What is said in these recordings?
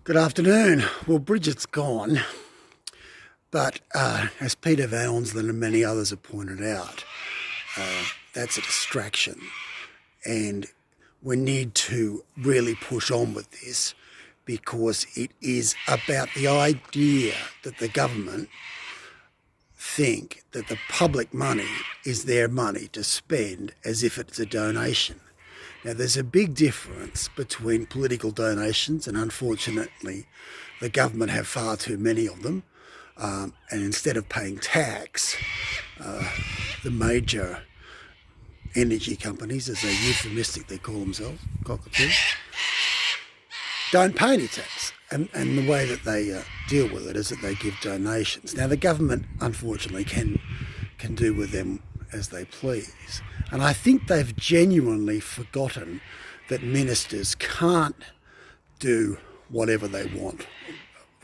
Good afternoon. Well, Bridget's gone, but as Peter Van Onselen and many others have pointed out, that's a distraction, and we need to really push on with this because it is about the idea that the government think that the public money is their money to spend as if it's a donation. Now, there's a big difference between political donations, and unfortunately the government have far too many of them, and instead of paying tax, the major energy companies, as they euphemistically call themselves, cockatoos, don't pay any tax. And the way that they deal with it is that they give donations. Now, the government, unfortunately, can do with them as they please. And I think they've genuinely forgotten that ministers can't do whatever they want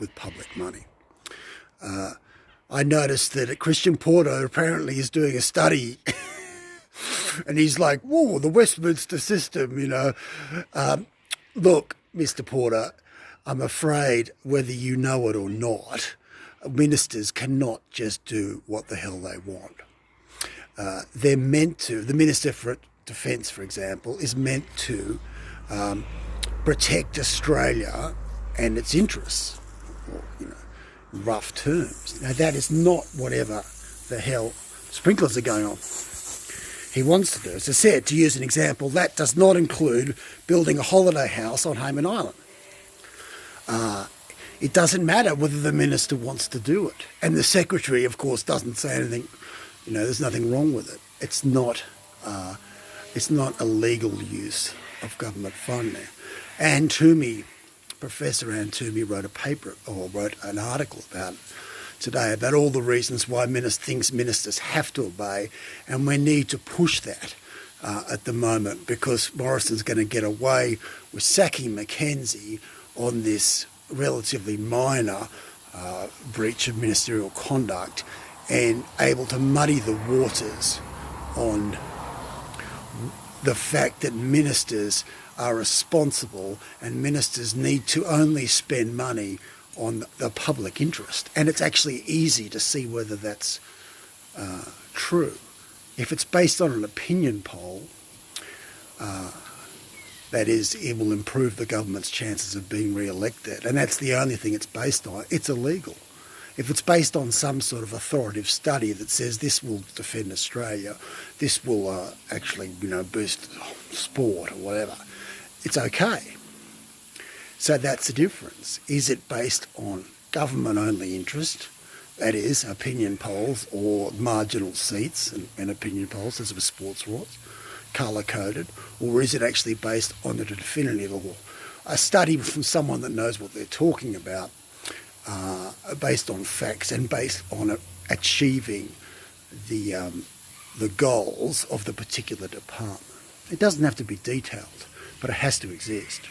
with public money. I noticed that Christian Porter apparently is doing a study and he's like, whoa, the Westminster system, Look, Mr. Porter, I'm afraid whether you know it or not, ministers cannot just do what the hell they want. They're meant to, the Minister for Defence, for example, is meant to protect Australia and its interests, or, in rough terms. Now, that is not whatever the hell sprinklers are going on. He wants to do. As I said, to use an example, that does not include building a holiday house on Hayman Island. It doesn't matter whether the minister wants to do it. And the secretary, of course, doesn't say anything. There's nothing wrong with it. It's not a legal use of government funding. Anne Toomey, Professor Anne Toomey, wrote an article about it today about all the reasons why ministers have to obey, and we need to push that at the moment because Morrison's going to get away with sacking Mackenzie on this relatively minor breach of ministerial conduct and able to muddy the waters on the fact that ministers are responsible and ministers need to only spend money on the public interest. And it's actually easy to see whether that's true. If it's based on an opinion poll, that is, it will improve the government's chances of being re-elected, and that's the only thing it's based on, it's illegal. If it's based on some sort of authoritative study that says this will defend Australia, this will actually, boost sport or whatever, it's okay. So that's the difference. Is it based on government-only interest, that is, opinion polls or marginal seats and opinion polls, as with sports rorts, colour-coded, or is it actually based on a definitive or a study from someone that knows what they're talking about, based on facts and based on achieving the goals of the particular department? It doesn't have to be detailed, but it has to exist.